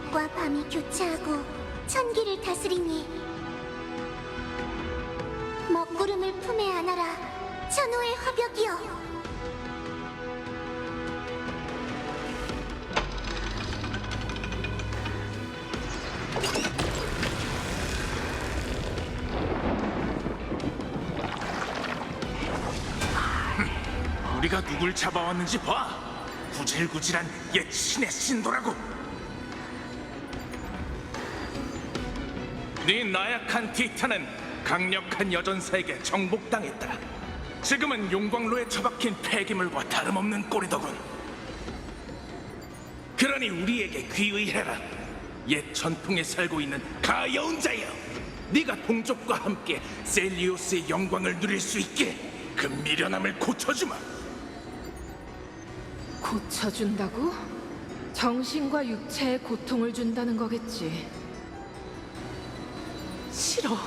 낮과 밤이 교차하고 천기를 다스리니 먹구름을 품에 안아라 천호의 화벽이여. 우리가 누굴 잡아왔는지 봐. 구질구질한 옛 신의 신도라고. 네 나약한 티탄은 강력한 여전사에게 정복당했다. 지금은 용광로에 처박힌 폐기물과 다름없는 꼴이더군. 그러니 우리에게 귀의해라. 옛 전통에 살고 있는 가여운 자여. 네가 동족과 함께 셀리오스의 영광을 누릴 수 있게 그 미련함을 고쳐주마. 고쳐준다고? 정신과 육체에 고통을 준다는 거겠지. 싫어.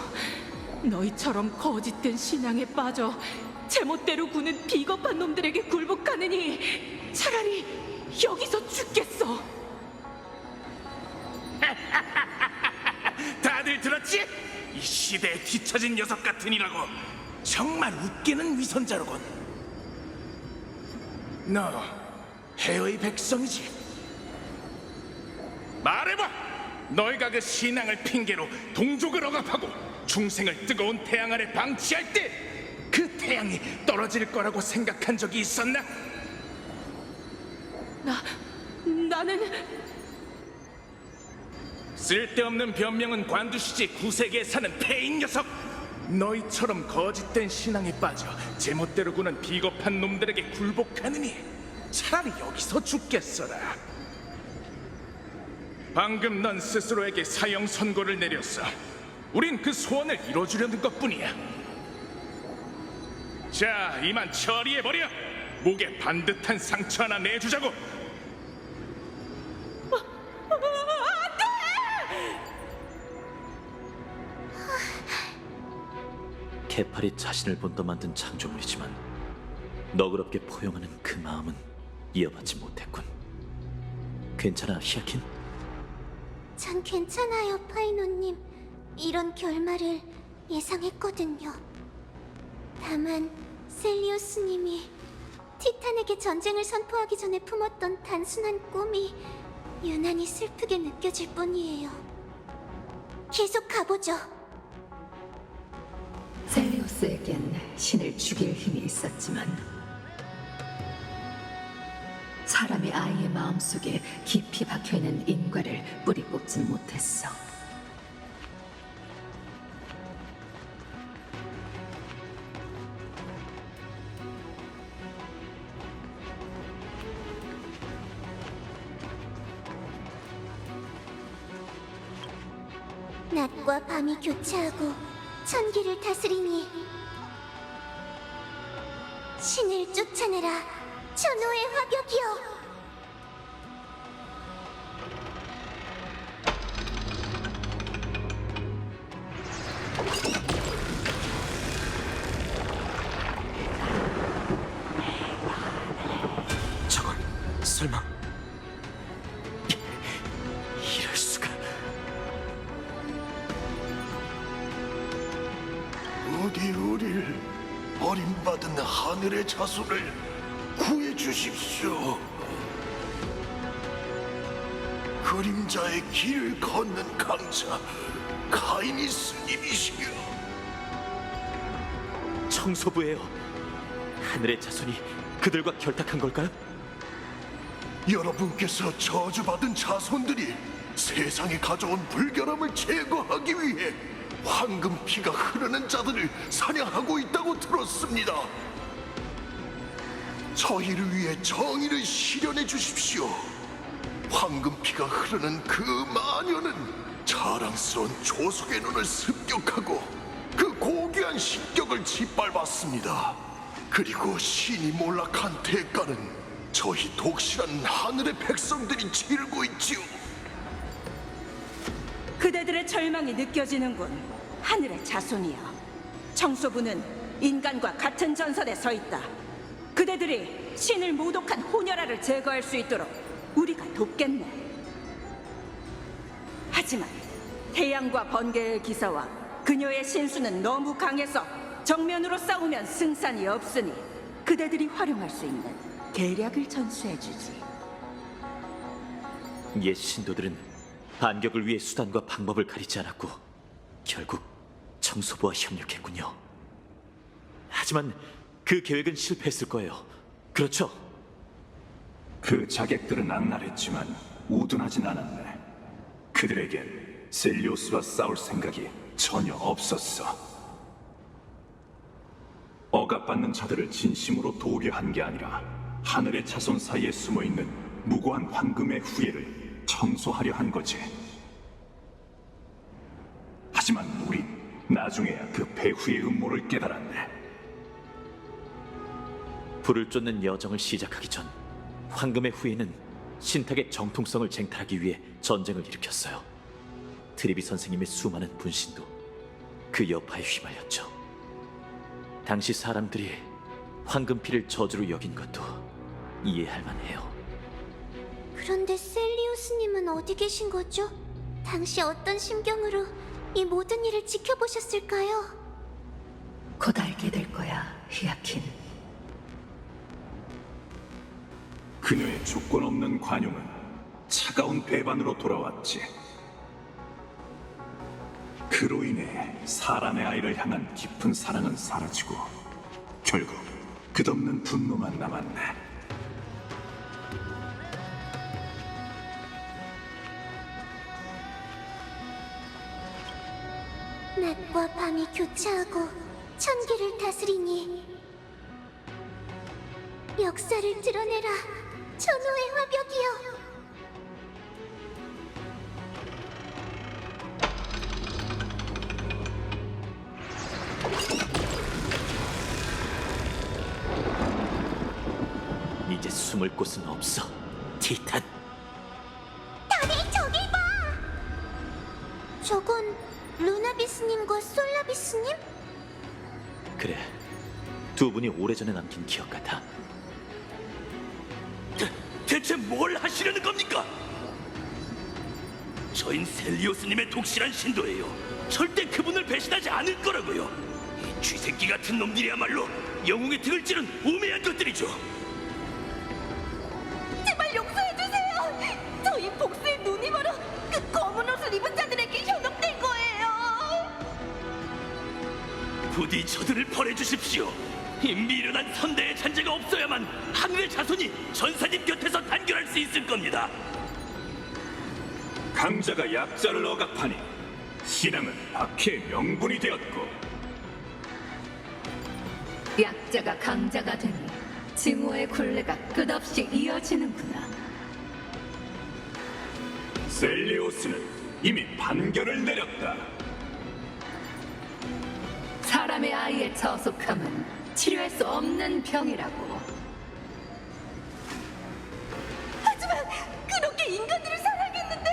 너희처럼 거짓된 신앙에 빠져 제멋대로 구는 비겁한 놈들에게 굴복하느니 차라리 여기서 죽겠어. 다들 들었지? 이 시대에 뒤처진 녀석 같으니라고. 정말 웃기는 위선자로군. 너 해의 백성이지? 말해봐! 너희가 그 신앙을 핑계로 동족을 억압하고 중생을 뜨거운 태양 아래 방치할 때 그 태양이 떨어질 거라고 생각한 적이 있었나? 나는 쓸데없는 변명은 관두시지. 구세계에 사는 폐인 녀석! 너희처럼 거짓된 신앙에 빠져 제멋대로 구는 비겁한 놈들에게 굴복하느니 차라리 여기서 죽겠어라. 방금 넌 스스로에게 사형 선고를 내렸어. 우린 그 소원을 이뤄주려는 것뿐이야. 자, 이만 처리해버려. 목에 반듯한 상처 하나 내주자고. 개팔이 자신을 본떠 만든 창조물이지만 너그럽게 포용하는 그 마음은 이어받지 못했군. 괜찮아, 히아킨? 전 괜찮아요, 파이노님. 이런 결말을 예상했거든요. 다만 셀리오스님이 티탄에게 전쟁을 선포하기 전에 품었던 단순한 꿈이 유난히 슬프게 느껴질 뿐이에요. 계속 가보죠. 셀리오스에겐 신을 죽일 힘이 있었지만 사람의 아이의 마음속에 깊이 박혀있는 인과를 뿌리 뽑지 못했어. 낮과 밤이 교차하고 천기를 다스리니 신을 쫓아내라 천호의 화벽이여. 저건 설마... 이럴 수가... 부디 우리를 버림받은 하늘의 자손을 구해주십시오. 그림자의 길을 걷는 강자 카이니스님이시여. 청소부예요. 하늘의 자손이 그들과 결탁한 걸까요? 여러분께서 저주받은 자손들이 세상에 가져온 불결함을 제거하기 위해 황금피가 흐르는 자들을 사냥하고 있다고 들었습니다. 저희를 위해 정의를 실현해 주십시오. 황금피가 흐르는 그 마녀는 자랑스러운 조속의 눈을 습격하고 그 고귀한 식격을 짓밟았습니다. 그리고 신이 몰락한 대가는 저희 독실한 하늘의 백성들이 치르고 있지요. 그대들의 절망이 느껴지는군. 하늘의 자손이여. 청소부는 인간과 같은 전선에 서 있다. 그대들이 신을 모독한 혼혈아를 제거할 수 있도록 우리가 돕겠네. 하지만 태양과 번개의 기사와 그녀의 신수는 너무 강해서 정면으로 싸우면 승산이 없으니 그대들이 활용할 수 있는 계략을 전수해주지. 옛 신도들은 반격을 위해 수단과 방법을 가리지 않았고 결국 청소부와 협력했군요. 하지만 그 계획은 실패했을 거예요. 그렇죠? 그 자객들은 악랄했지만 우둔하진 않았네. 그들에겐 셀리오스와 싸울 생각이 전혀 없었어. 억압받는 자들을 진심으로 도우려 한 게 아니라 하늘의 자손 사이에 숨어있는 무고한 황금의 후예를 청소하려 한 거지. 하지만 우린 나중에야 그 배후의 음모를 깨달았네. 불을 쫓는 여정을 시작하기 전 황금의 후예는 신탁의 정통성을 쟁탈하기 위해 전쟁을 일으켰어요. 트리비 선생님의 수많은 분신도 그 여파에 휘말렸죠. 당시 사람들이 황금피를 저주로 여긴 것도 이해할 만해요. 그런데 셀리우스님은 어디 계신 거죠? 당시 어떤 심경으로 이 모든 일을 지켜보셨을까요? 곧 알게 될 거야, 히아킨. 그녀의 조건 없는 관용은 차가운 배반으로 돌아왔지. 그로 인해 사람의 아이를 향한 깊은 사랑은 사라지고 결국 끝없는 분노만 남았네. 낮과 밤이 교차하고 천기를 다스리니 역사를 드러내라, 천호의 화벽이여. 이제 숨을 곳은 없어, 티탄. 다들 저기 봐! 저건 루나비스님과 솔라비스님? 그래, 두 분이 오래전에 남긴 기억 같아. 대체 뭘 하시려는 겁니까? 저흰 셀리오스님의 독실한 신도예요. 절대 그분을 배신하지 않을 거라고요. 이 쥐새끼 같은 놈들이야말로 영웅의 등을 찌른 우매한 것들이죠. 제발 용서해주세요. 저희 복수의 눈이 바로 그 검은 옷을 입은 자들에게 현혹된 거예요. 부디 저들을 벌해주십시오. 이 미련한 선대의 잔재가 없어야만 하늘의 자손이 전사님 곁에서 단결할 수 있을 겁니다. 강자가 약자를 억압하니 신앙은 박해의 명분이 되었고 약자가 강자가 되니 증오의 굴레가 끝없이 이어지는구나. 셀리오스는 이미 판결을 내렸다. 사람의 아이의 저속함은 치료할 수 없는 병이라고. 하지만 그렇게 인간들을 사랑했는데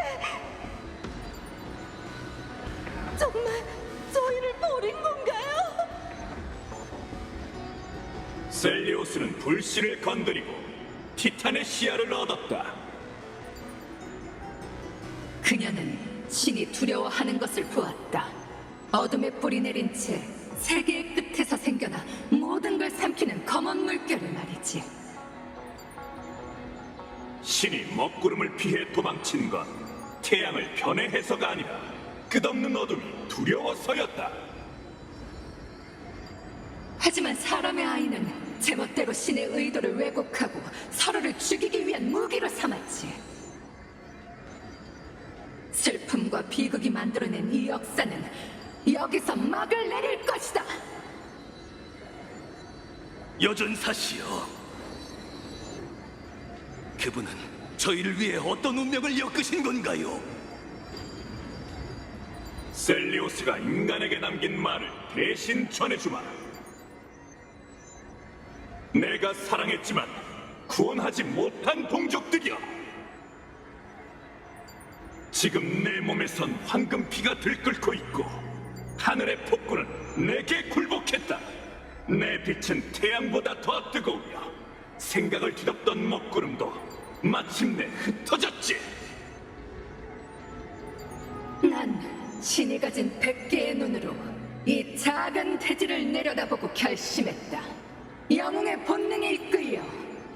정말 저희를 버린 건가요? 셀리오스는 불씨를 건드리고 티탄의 시야를 얻었다. 그녀는 신이 두려워하는 것을 보았다. 어둠의 뿌리 내린 채 세계의 끝에서 생겨나 모든 걸 삼키는 검은 물결을 말이지. 신이 먹구름을 피해 도망친 건 태양을 편애해서가 아니라 끝없는 어둠이 두려워서였다. 하지만 사람의 아이는 제멋대로 신의 의도를 왜곡하고 서로를 죽이기 위한 무기로 삼았지. 슬픔과 비극이 만들어낸 이 역사는 여기서 막을 내릴 것이다. 여전사시여, 그분은 저희를 위해 어떤 운명을 엮으신 건가요? 셀리오스가 인간에게 남긴 말을 대신 전해주마. 내가 사랑했지만 구원하지 못한 동족들이여, 지금 내 몸에선 황금피가 들끓고 있고 하늘의 폭군은 내게 굴복했다. 내 빛은 태양보다 더 뜨거우며 생각을 뒤덮던 먹구름도 마침내 흩어졌지. 신이 가진 100개의 눈으로 이 작은 태지를 내려다보고 결심했다. 영웅의 본능에 이끌려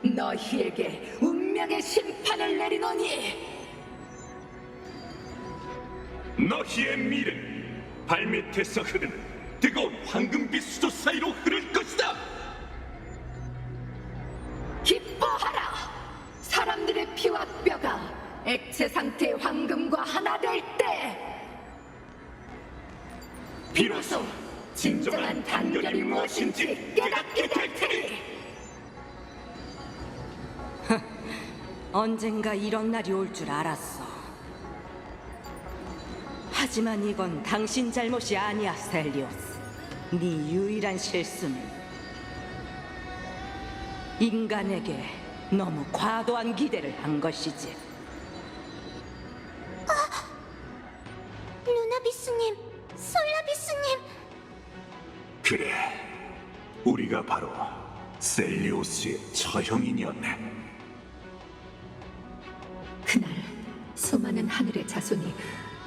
너희에게 운명의 심판을 내리노니 너희의 미래는 발밑에서 흐르는 뜨거운 황금빛 수조 사이로 흐를 것이다. 기뻐하라! 사람들의 피와 뼈가 액체 상태의 황금과 하나 될 때 비로소 진정한 단결이 무엇인지 깨닫게 될 테니. 언젠가 이런 날이 올 줄 알았어. 하지만 이건 당신 잘못이 아니야, 셀리오스. 네 유일한 실수는 인간에게 너무 과도한 기대를 한 것이지. 루나비스님, 솔라비스님. 그래, 우리가 바로 셀리오스의 처형인이었네. 그날 수많은 하늘의 자손이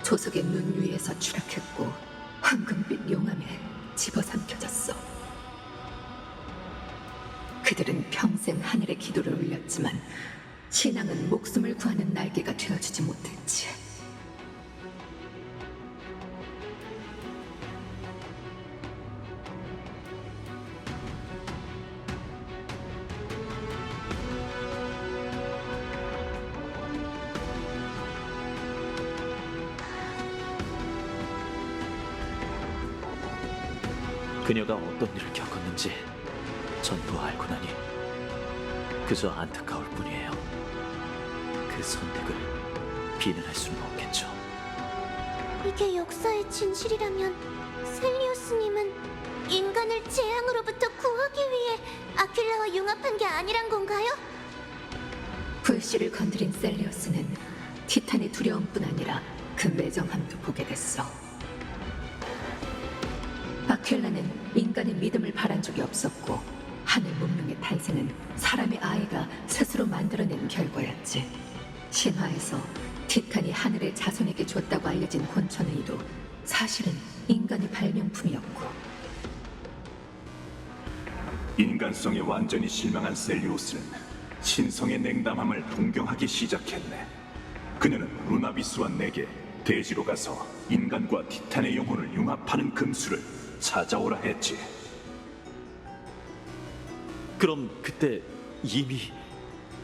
조석의 눈 위에서 추락했고 황금빛 용암에 집어삼켜졌어. 그들은 평생 하늘에 기도를 올렸지만 신앙은 목숨을 구하는 날개가 되어주지 못했지. 그녀가 어떤 일을 겪었는지 전부 알고 나니 그저 안타까울 뿐이에요. 그 선택을 비난할 수는 없겠죠. 이게 역사의 진실이라면 셀리오스님은 인간을 재앙으로부터 구하기 위해 아큘라와 융합한 게 아니란 건가요? 불씨를 건드린 셀리오스는 티탄의 두려움뿐 아니라 그 매정함도 보게 됐어. 아큘라는 인간의 믿음을 바란 적이 없었고 하늘 문명의 탄생은 사람의 아이가 스스로 만들어낸 결과였지. 신화에서 티탄이 하늘의 자손에게 줬다고 알려진 혼천의도 사실은 인간의 발명품이었고, 인간성에 완전히 실망한 셀리오스는 신성의 냉담함을 동경하기 시작했네. 그녀는 루나비스와 내게 대지로 가서 인간과 티탄의 영혼을 융합하는 금수를 찾아오라 했지. 그럼 그때 이미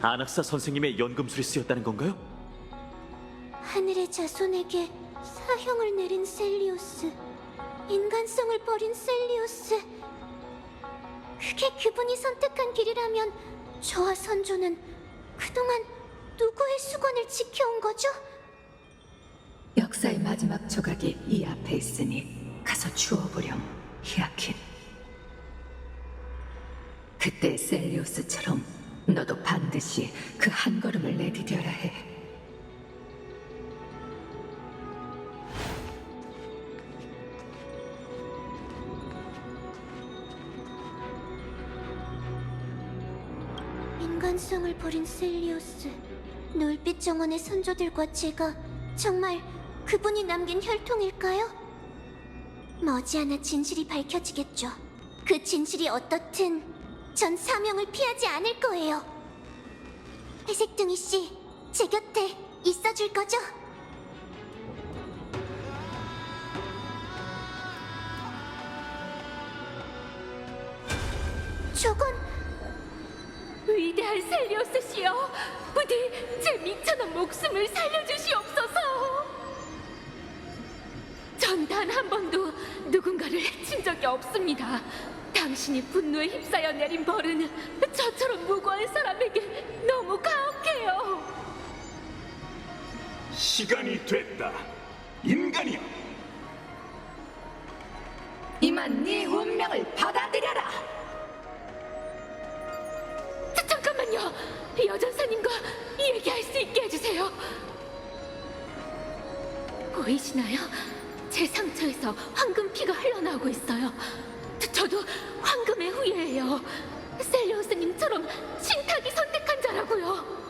아낙사 선생님의 연금술이 쓰였다는 건가요? 하늘의 자손에게 사형을 내린 셀리오스, 인간성을 버린 셀리오스. 그게 그분이 선택한 길이라면 저와 선조는 그동안 누구의 수건을 지켜온 거죠? 역사의 마지막 조각이 이 앞에 있으니 가서 주워보렴, 히아킨. 그때 셀리오스처럼 너도 반드시 그 한 걸음을 내디뎌야 해. 인간성을 버린 셀리오스, 노을빛 정원의 선조들과 제가 정말 그분이 남긴 혈통일까요? 머지않아 진실이 밝혀지겠죠. 그 진실이 어떻든 전 사명을 피하지 않을 거예요. 회색둥이 씨, 제 곁에 있어줄 거죠? 저건 위대한 셀리오스시여, 부디 제 미천한 목숨을 살려주시옵소서. 전 단 한 번도 누군가를 해친 적이 없습니다. 당신이 분노에 휩싸여 내린 벌은 저처럼 무고한 사람에게 너무 가혹해요. 시간이 됐다. 인간이여. 이만 네 운명을 받아들여라. 잠깐만요. 여전사님과 얘기할 수 있게 해주세요. 보이시나요? 제 상처에서 황금피가 흘러나오고 있어요. 저도 황금의 후예예요. 셀리오스님처럼 신탁이 선택한 자라고요.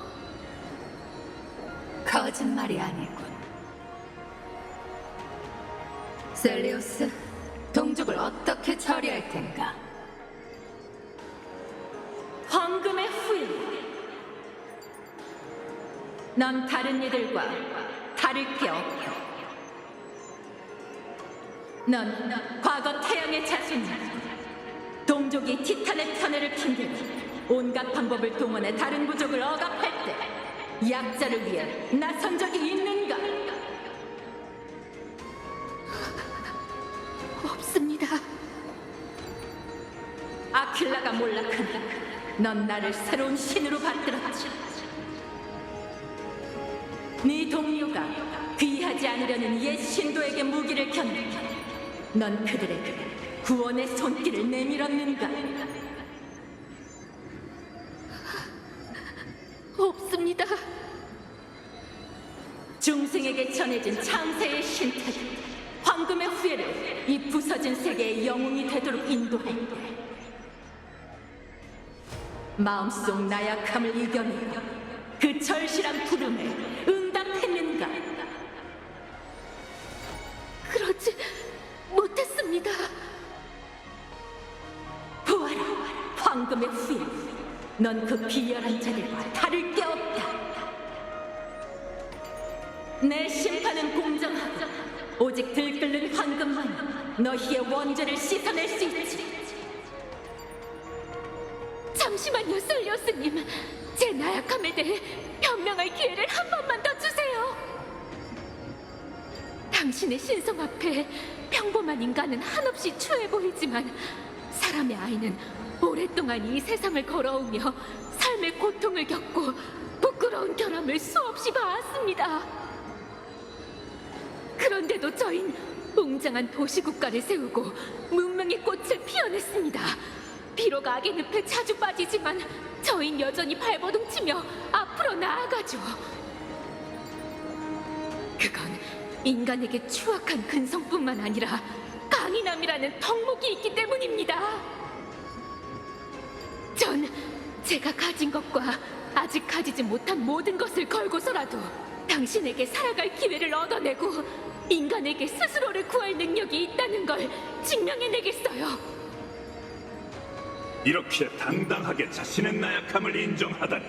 거짓말이 아니군. 셀리우스, 동족을 어떻게 처리할 텐가? 황금의 후예. 넌 다른 이들과 다를 게 없다. 넌 과거 태양의 자손이야. 동족이 티탄의 편애를 핑계로 온갖 방법을 동원해 다른 부족을 억압할 때 약자를 위해 나선 적이 있는가? 없습니다. 아킬라가 몰락한다. 넌 나를 새로운 신으로 받들었지. 네 동료가 귀하지 않으려는 옛 신도에게 무기를 켰는가? 넌 그들에게 구원의 손길을 내밀었는가? 없습니다. 중생에게 전해진 창세의 신탁이 황금의 후예를 이 부서진 세계의 영웅이 되도록 인도할 때 마음속 나약함을 이겨내어 그 절실한 부름에 응답했는가? 그러지 못했습니다. 보아라, 황금의 후예. 넌 그 비열한 자들과 다를 게 없다. 내 심판은 공정하고 오직 들끓는 황금만 너희의 원죄를 씻어낼 수 있지. 잠시만요, 셀리오스님. 제 나약함에 대해 변명할 기회를 한 번만 더 주세요. 당신의 신성 앞에 평범한 인간은 한없이 추해 보이지만 사람의 아이는 오랫동안 이 세상을 걸어오며 삶의 고통을 겪고 부끄러운 결함을 수없이 봐왔습니다. 그런데도 저흰 웅장한 도시국가를 세우고 문명의 꽃을 피워냈습니다. 비록 악의 늪에 자주 빠지지만 저흰 여전히 발버둥치며 앞으로 나아가죠. 그건 인간에게 추악한 근성뿐만 아니라 강인함이라는 덕목이 있기 때문입니다. 전 제가 가진 것과 아직 가지지 못한 모든 것을 걸고서라도 당신에게 살아갈 기회를 얻어내고 인간에게 스스로를 구할 능력이 있다는 걸 증명해내겠어요. 이렇게 당당하게 자신의 나약함을 인정하다니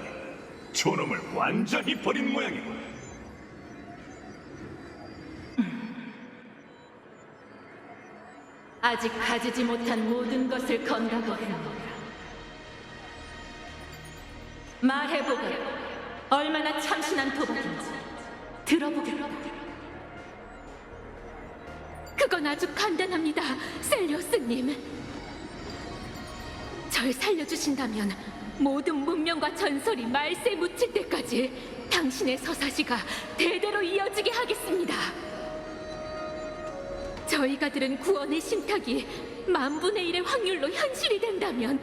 저놈을 완전히 버린 모양이군. 아직 가지지 못한 모든 것을 건다고 했노라. 말해보거라. 얼마나 참신한 도박인지 들어보겠다. 그건 아주 간단합니다, 셀리오스님. 절 살려주신다면 모든 문명과 전설이 말세에 묻힐 때까지 당신의 서사시가 대대로 이어지게 하겠습니다. 저희가 들은 구원의 신탁이 10,000,000,000의 확률로 현실이 된다면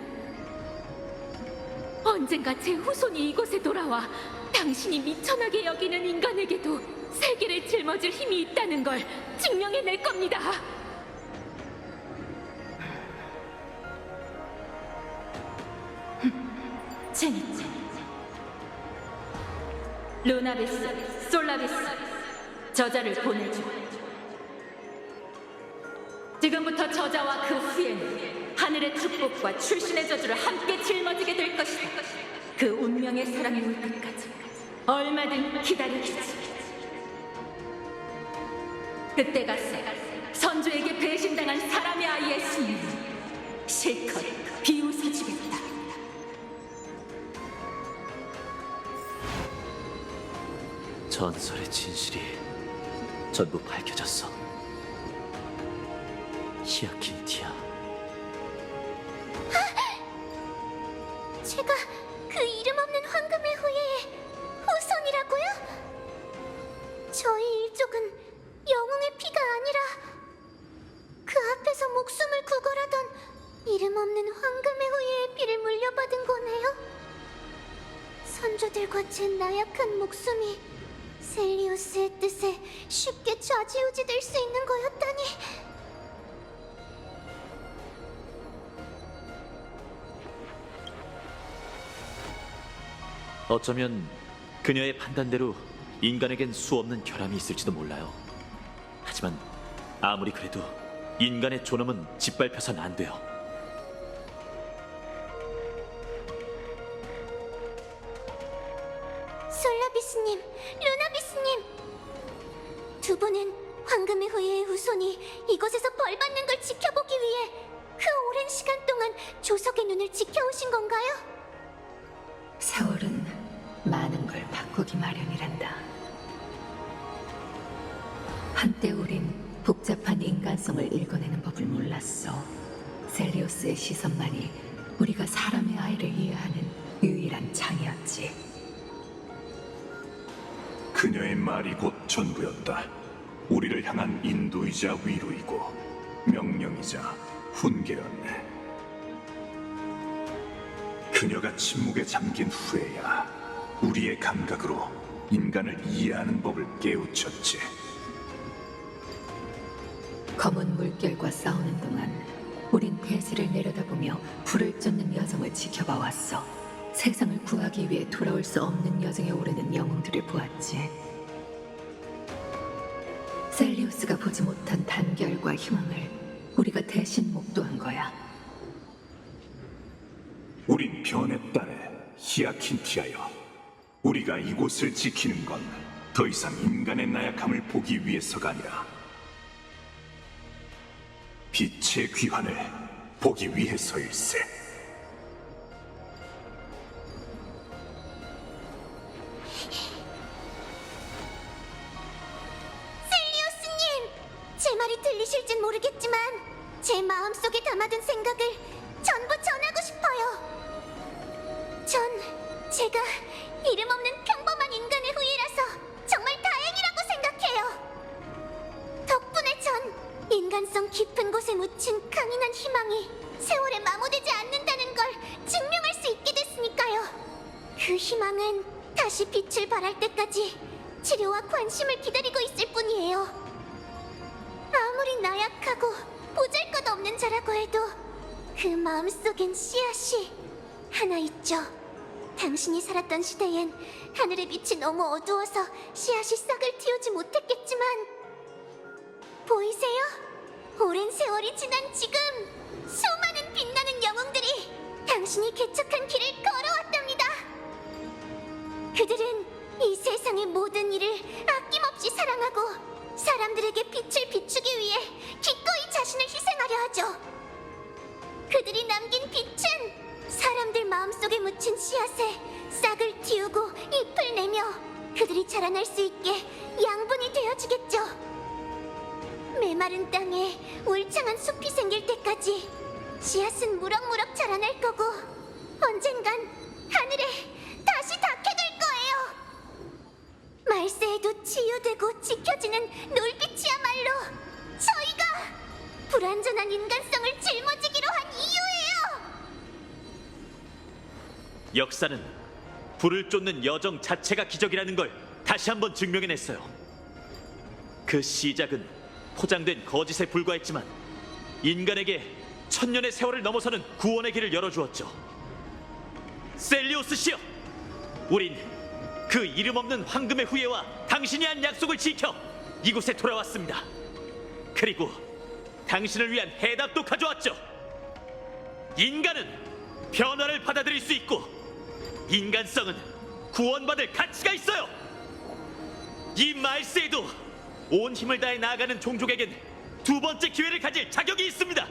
언젠가 제 후손이 이곳에 돌아와 당신이 미천하게 여기는 인간에게도 세계를 짊어질 힘이 있다는 걸 증명해낼 겁니다. 재밌지? 루나비스, 솔라비스, 저자를 보내줘. 지금부터 저자와 그 후예는 하늘의 축복과 출신의 저주를 함께 짊어지게 될 것이다. 그 운명의 사람이 올 때까지 얼마든 기다려주지. 그때 가서 선조에게 배신당한 사람의 아이의 숨을 실컷 비웃어주겠다. 전설의 진실이 전부 밝혀졌어. 히아킨티아. 제가 그 이름 없는 황금의 후예의 후손이라고요? 저희 일족은 영웅의 피가 아니라 그 앞에서 목숨을 구걸하던 이름 없는 황금의 후예의 피를 물려받은 거네요? 선조들과 제 나약한 목숨이 셀리오스의 뜻에 쉽게 좌지우지될 수 있는 거였다니. 어쩌면 그녀의 판단대로 인간에겐 수없는 결함이 있을지도 몰라요. 하지만 아무리 그래도 인간의 존엄은 짓밟혀선 안 돼요. 솔라비스님, 루나비스님, 두 분은 황금의 후예의 후손이 이곳에서 벌받는 걸 지켜보기 위해 그 오랜 시간 동안 조석의 눈을 지켜오신 건가요? 세월은 많은 걸 바꾸기 마련이란다. 한때 우린 복잡한 인간성을 읽어내는 법을 몰랐어. 셀리오스의 시선만이 우리가 사람의 아이를 이해하는 유일한 창이었지. 그녀의 말이 곧 전부였다. 우리를 향한 인도이자 위로이고 명령이자 훈계였네. 그녀가 침묵에 잠긴 후에야 우리의 감각으로 인간을 이해하는 법을 깨우쳤지. 검은 물결과 싸우는 동안 우린 대지를 내려다보며 불을 쫓는 여정을 지켜봐 왔어. 세상을 구하기 위해 돌아올 수 없는 여정에 오르는 영웅들을 보았지. 셀리우스가 보지 못한 단결과 희망을 우리가 대신 목도한 거야. 우린 변했다네, 히아킨티아여. 우리가 이곳을 지키는 건 더 이상 인간의 나약함을 보기 위해서가 아니라 빛의 귀환을 보기 위해서일세. 셀리오스님! 제 말이 들리실진 모르겠지만 제 마음속에 담아둔 생각을 전부 전하고 싶어요. 전 제가 이름 없는 평범한 인간의 후예라서 정말 다행이라고 생각해요. 덕분에 전 인간성 깊은 곳에 묻힌 강인한 희망이 세월에 마모되지 않는다는 걸 증명할 수 있게 됐으니까요. 그 희망은 다시 빛을 발할 때까지 치료와 관심을 기다리고 있을 뿐이에요. 아무리 나약하고 보잘것없는 자라고 해도 그 마음속엔 씨앗이 하나 있죠. 당신이 살았던 시대엔 하늘의 빛이 너무 어두워서 씨앗이 싹을 틔우지 못했겠지만 보이세요? 오랜 세월이 지난 지금 수많은 빛나는 영웅들이 당신이 개척한 길을 걸어왔답니다. 그들은 이 세상의 모든 일을 아낌없이 사랑하고 사람들에게 빛을 비추기 위해 기꺼이 자신을 희생하려 하죠. 그들이 남긴 빛은 사람들 마음속에 묻힌 씨앗에 싹을 틔우고 잎을 내며 그들이 자라날 수 있게 양분이 되어주겠죠. 메마른 땅에 울창한 숲이 생길 때까지 씨앗은 무럭무럭 자라날 거고 언젠간 하늘에 다시 닿게 될 거예요. 말세에도 치유되고 지켜지는 놀빛이야말로 저희가 불완전한 인간성을 짊어지기로 한 이유예요. 역사는 불을 쫓는 여정 자체가 기적이라는 걸 다시 한번 증명해냈어요. 그 시작은 포장된 거짓에 불과했지만 인간에게 천년의 세월을 넘어서는 구원의 길을 열어주었죠. 셀리오스 씨여, 우린 그 이름 없는 황금의 후예와 당신이 한 약속을 지켜 이곳에 돌아왔습니다. 그리고 당신을 위한 해답도 가져왔죠. 인간은 변화를 받아들일 수 있고 인간성은 구원받을 가치가 있어요. 이 말세에도 온 힘을 다해 나아가는 종족에겐 두 번째 기회를 가질 자격이 있습니다.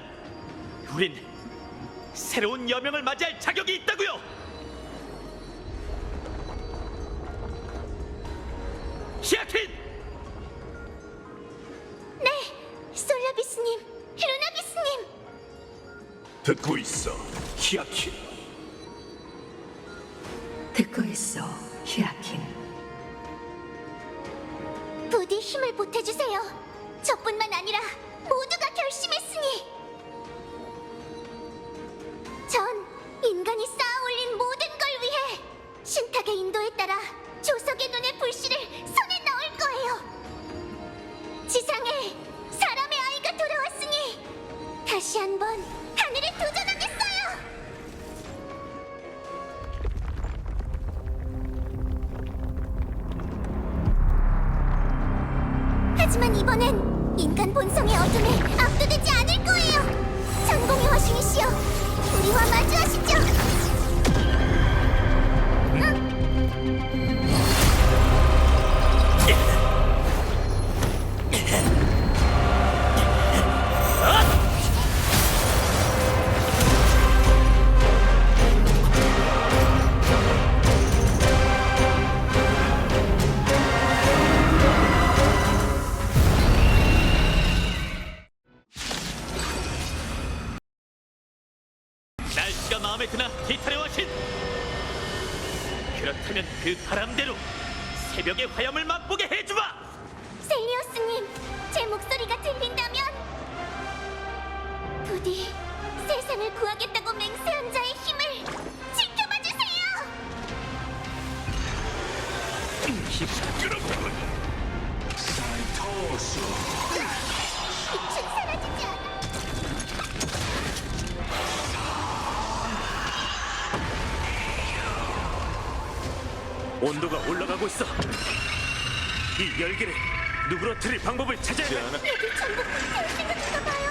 우린 새로운 여명을 맞이할 자격이 있다고요. 히아킨! 네, 솔라비스님, 루나비스님. 듣고 있어, 히아킨. 듣고 있어, 히아킨. 부디 힘을 보태주세요. 저뿐만 아니라 모두가 결심했으니. 전 인간이 쌓아올린 모든 걸 위해 신탁의 인도에 따라 조석의 눈의 불씨를 손에 넣을 거예요. 지상에 사람의 아이가 돌아왔으니 다시 한번 하늘에 도전하겠어요. 하지만 이번엔 인간 본성의 어둠에 압도되지 않을 거예요. 전공의 화신이시여, 우리와 마주하시죠. 날씨가 마음에 드나 티탄의 화신? 그렇다면 그 바람대로 새벽의 화염을 맛보게 해주마! 셀리오스님, 제 목소리가 들린다면 부디 세상을 구하겠다고 맹세한 자의 힘을 지켜봐 주세요. 빛은 사라지지 않아. 온도가 올라가고 있어. 이 열기를 누그러뜨릴 방법을 찾아야 돼. 여기 전부 불태울 생각인가 봐요.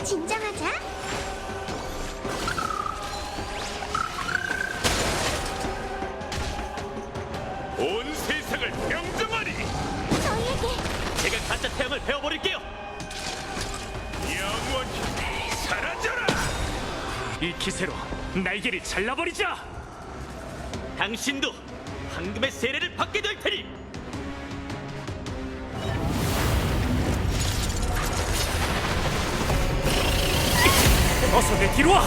진정하자. 온 세상을 명정하리. 저희에게 제가 가짜 태양을 베어버릴게요! 영원히 사라져라. 이 기세로 날개를 잘라버리자. 당신도 황금의 세례를 받게 될 테니! 어서 내 뒤로 와.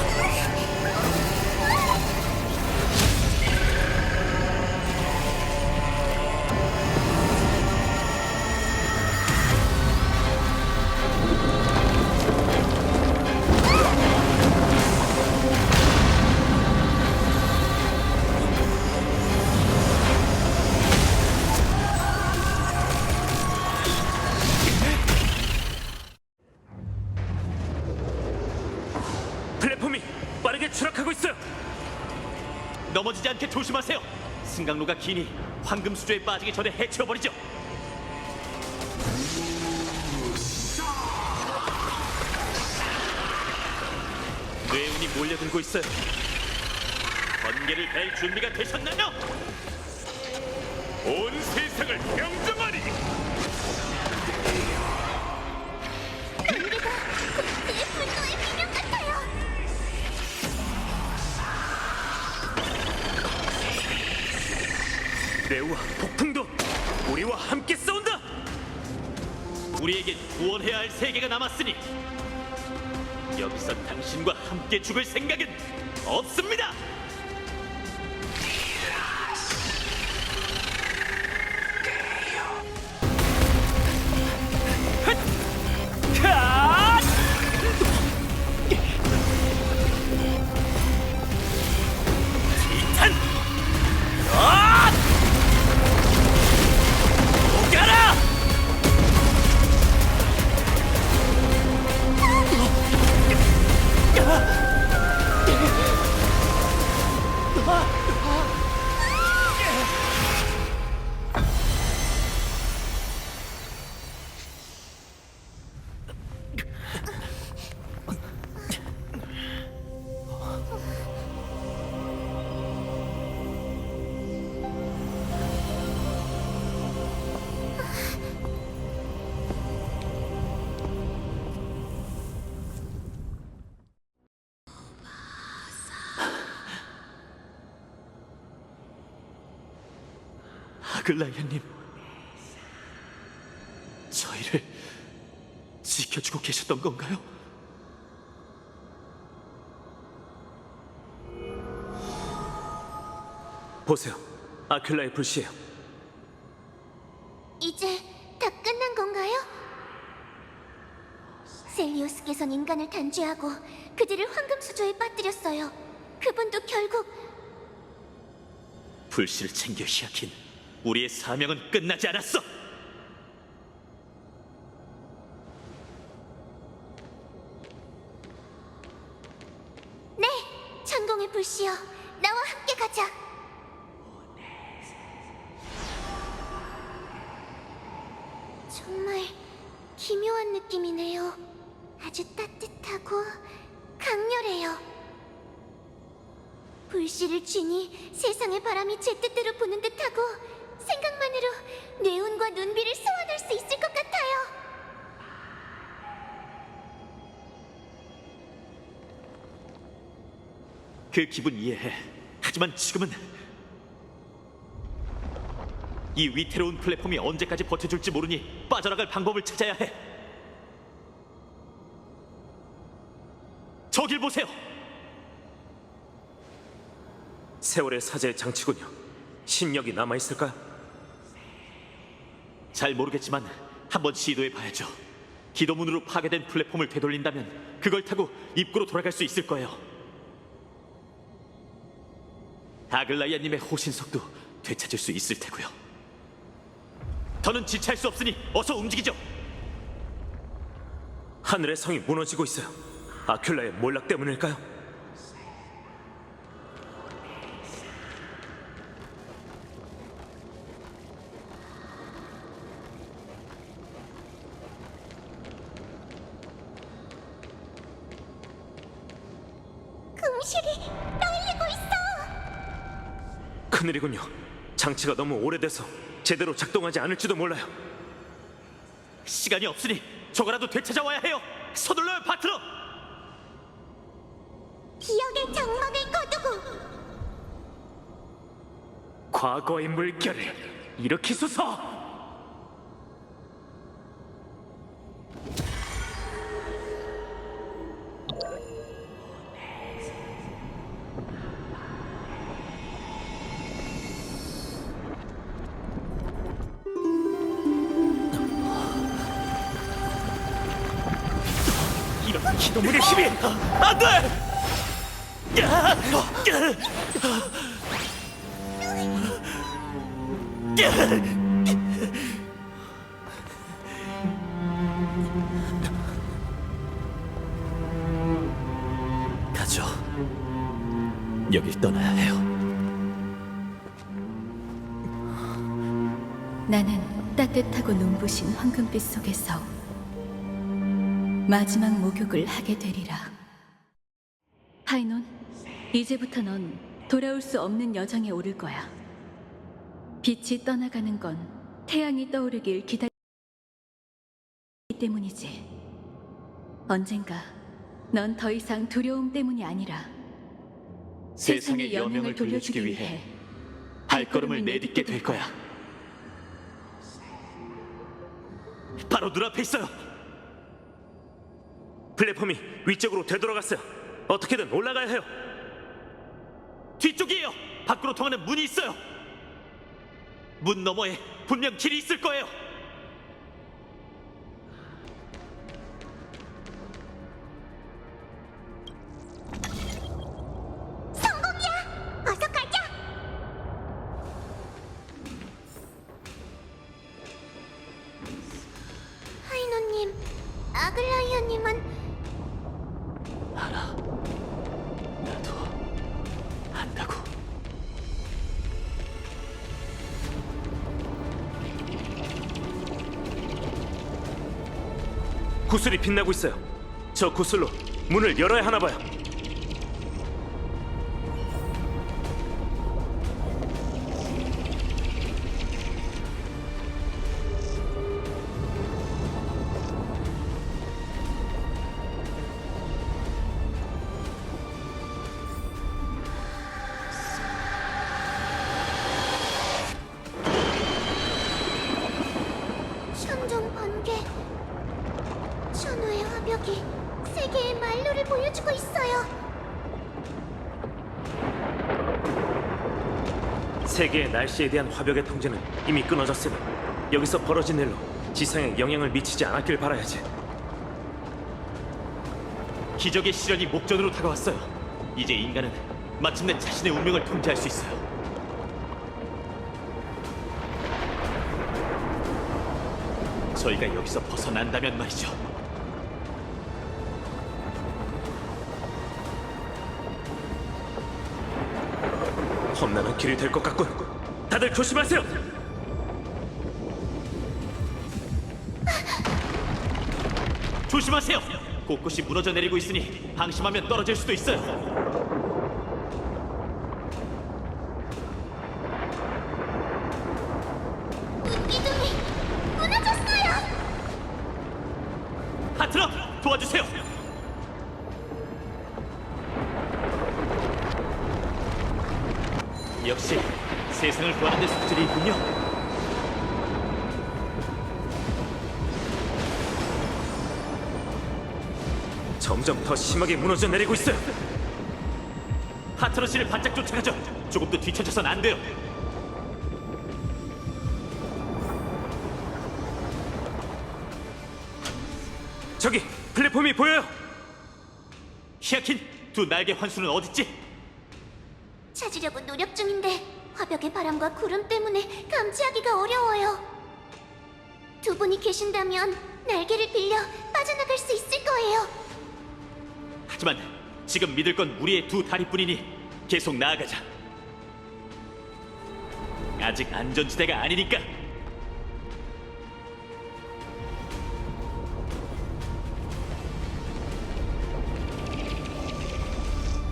플랫폼이 빠르게 추락하고 있어요. 넘어지지 않게 조심하세요! 승강로가 기니 황금 수조에 빠지기 전에 해치워버리죠! 뇌운이 몰려들고 있어요. 번개를 벨 준비가 되셨나요? 온 세상을 명정하리. 번개가 그의 분노의 비명 같아요. 내우와 폭풍도 우리와 함께 싸운다. 우리에겐 구원해야 할 세계가 남았으니 여기서 당신과 함께 죽을 생각은 없습니다! 티탄! 오가라! 아글라이아님, 저희를 지켜주고 계셨던 건가요? 보세요, 아클라의 불씨예요. 이제 다 끝난 건가요? 셀리오스께선 인간을 단죄하고 그들을 황금 수조에 빠뜨렸어요. 그분도 결국 불씨를 챙겨 히아킨. 우리의 사명은 끝나지 않았어. 네, 천공의 불씨여, 나와 함께 가자. 정말 기묘한 느낌이네요. 아주 따뜻하고 강렬해요. 불씨를 쥐니 세상의 바람이 제 뜻대로 부는 듯하고 생각만으로 뇌운과 눈비를 소환할 수 있을 것 같아요. 그 기분 이해해. 하지만 지금은 이 위태로운 플랫폼이 언제까지 버텨줄지 모르니 빠져나갈 방법을 찾아야 해. 저길 보세요. 세월의 사제의 장치군요. 신력이 남아있을까요? 잘 모르겠지만 한번 시도해봐야죠. 기도문으로 파괴된 플랫폼을 되돌린다면 그걸 타고 입구로 돌아갈 수 있을 거예요. 아글라이아님의 호신석도 되찾을 수 있을 테고요. 더는 지체할 수 없으니 어서 움직이죠. 하늘의 성이 무너지고 있어요. 아큘라의 몰락 때문일까요? 금실이 떨리고 있어. 큰일이군요. 장치가 너무 오래돼서 제대로 작동하지 않을지도 몰라요. 시간이 없으니 저거라도 되찾아와야 해요. 서둘러요, 바트러. 기억의 장막을 거두고 과거의 물결을 일으키소서. 이런 기도문의 힘이 안 돼! 가죠. 여길 떠나야 해요. 나는 따뜻하고 눈부신 황금빛 속에서 마지막 목욕을 하게 되리라. 파이논, 이제부터 넌 돌아올 수 없는 여정에 오를 거야. 빛이 떠나가는 건 태양이 떠오르길 기다리기 때문이지. 언젠가 넌 더 이상 두려움 때문이 아니라 세상의 여명을 돌려주기 위해 발걸음을 내딛게 될 거야. 바로 눈앞에 있어요. 플랫폼이 위쪽으로 되돌아갔어요. 어떻게든 올라가야 해요. 뒤쪽이에요. 밖으로 통하는 문이 있어요. 문 너머에 분명 길이 있을 거예요. 성공이야. 어서 가자. 하이노님, 아글라이아님은 알아. 나도 안다고. 구슬이 빛나고 있어요. 저 구슬로 문을 열어야 하나 봐요. 천정 번개. 천우의 화벽이 세계의 말로를 보여주고 있어요. 세계의 날씨에 대한 화벽의 통제는 이미 끊어졌으니 여기서 벌어진 일로 지상에 영향을 미치지 않았길 바라야지. 기적의 시련이 목전으로 다가왔어요. 이제 인간은 마침내 자신의 운명을 통제할 수 있어요. 저희가 여기서 벗어난다면 말이죠. 험난한 길이 될 것 같군. 다들 조심하세요. 조심하세요. 곳곳이 무너져 내리고 있으니 방심하면 떨어질 수도 있어요. 기둥이 무너졌어요. 하트너, 도와주세요. 역시 세상을 구하는 데 속절이 있군요. 점점 더 심하게 무너져 내리고 있어요. 하트너 씨를 바짝 쫓아가죠. 조금도 뒤처져선 안 돼요. 저기 플랫폼이 보여요. 히아킨, 두 날개 환수는 어딨지? 찾으려고 노력 중인데 화벽의 바람과 구름 때문에 감지하기가 어려워요. 두 분이 계신다면 날개를 빌려 빠져나갈 수 있을 거예요. 하지만 지금 믿을 건 우리의 두 다리뿐이니 계속 나아가자. 아직 안전지대가 아니니까.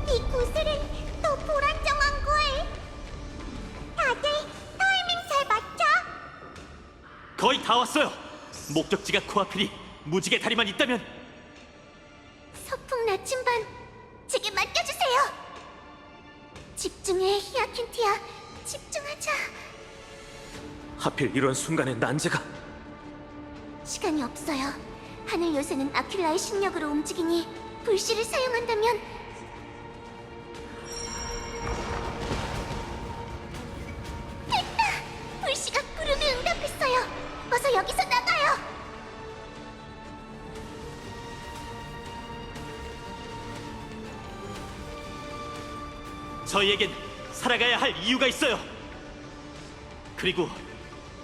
이 구슬은 더 불안정한 걸. 다들 타이밍 잘 맞춰. 거의 다 왔어요. 목적지가 코앞이니 무지개 다리만 있다면. 서풍 나침반 제게 맡겨주세요. 집중해, 히아킨티아. 집중하자. 하필 이런 순간에 난제가. 시간이 없어요. 하늘 요새는 아킬라의 신력으로 움직이니 불씨를 사용한다면 됐다! 불씨가 구름에 응답했어요. 어서 여기서 나가요. 저희에겐 살아가야 할 이유가 있어요. 그리고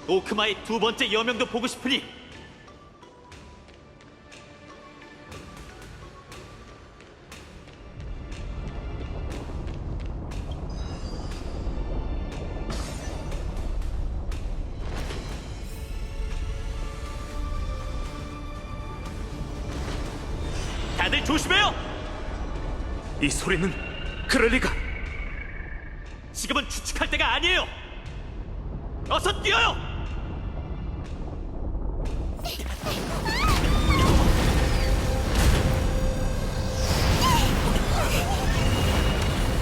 오크마의 두 번째 여명도 보고 싶으니. 다들 조심해요. 이 소리는 그럴 리가. 지금은 추측할 때가 아니에요. 어서 뛰어요.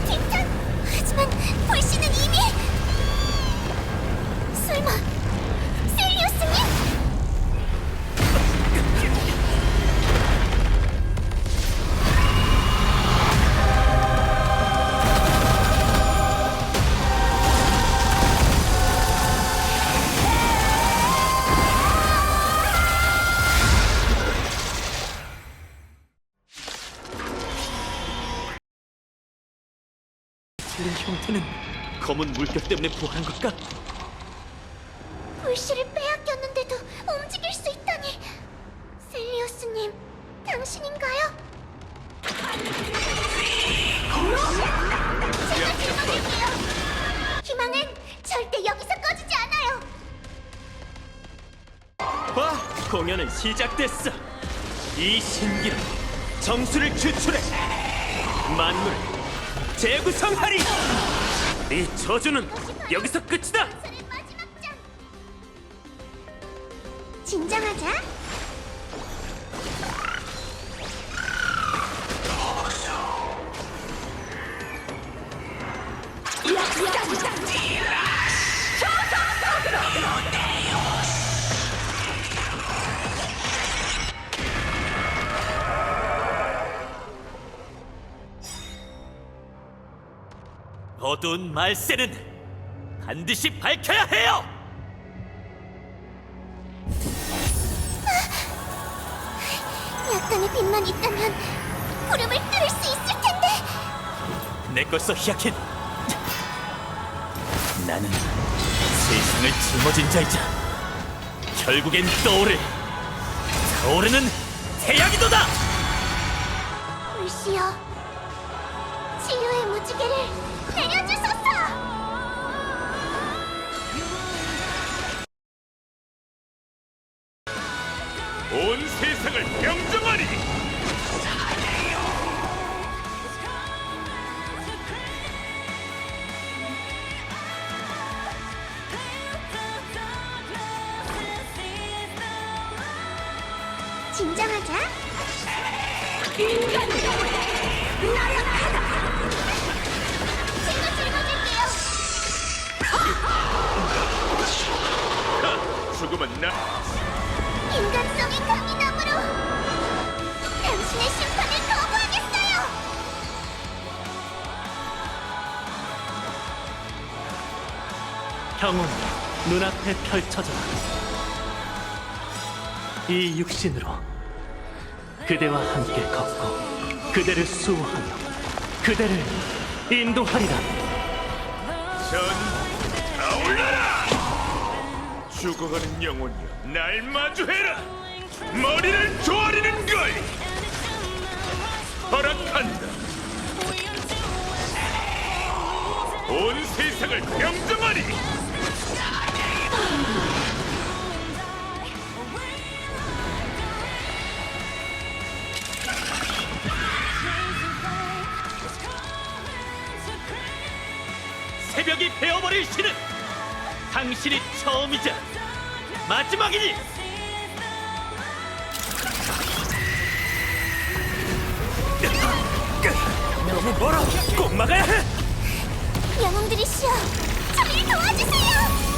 팀장! 하지만 불씨는 이미... 설마... 셀리우스님? 틀린 형태는 검은 물결 때문에 부활한 걸까? 불씨를 빼앗겼는데도 움직일 수 있다니... 셀리우스님, 당신인가요? 제가 지켜드릴게요. 희망은 절대 여기서 꺼지지 않아요. 와, 공연은 시작됐어. 이 신기로 정수를 추출해 만물을 재구성하리. 네 저주는 여기서 끝이다. 전설의 마지막 장. 진정하자. 어두운 말세는 반드시 밝혀야 해요. 약간의 빛만 있다면 구름을 뚫을 수 있을 텐데. 내 걸써 히아킨. 나는 세상을 짊어진 자이자 결국엔 떠오르는 태양이도다! 불시여, 치유의 무지개를 내려주소서! 온 세상을 평정하리. 진정하자. 친구 짊어질게요. 죽음은 나. 인간성이 강인함으로 당신의 심판을 거부하겠어요. 형은 눈앞에 펼쳐져라. 이 육신으로 그대와 함께 걷고 그대를 수호하며 그대를 인도하리라. 전 타올라라. 죽어가는 영혼이여, 날 마주해라. 머리를 조아리는 걸 허락한다. 온 세상을 평정하리. 새벽이 베어버릴 신은 당신이 처음이자 마지막이니! 너무 멀어! 꼭 막아야 해! 영웅들이시여, 저를 도와주세요.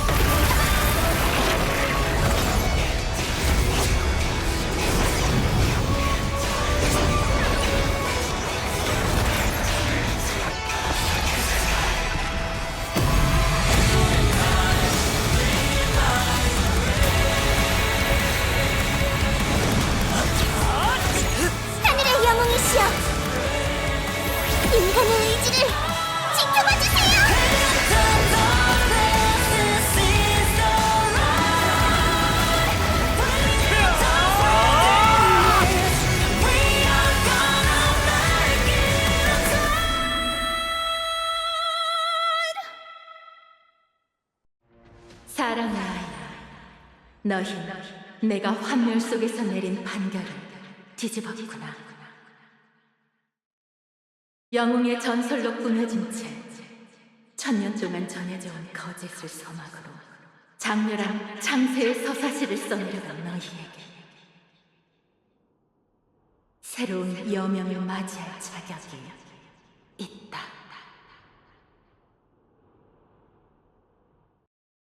하늘의 영웅이시여, 인간의 의지를 지켜봐 주세요. 사랑의 아이야, 너희 내가 환멸 속에서 내린 판결을 뒤집었구나. 영웅의 전설로 꾸며진 채 천년 동안 전해져온 거짓을 서막으로 장렬한 창세의 서사시를 써내려간 너희에게 새로운 여명을 맞이할 자격이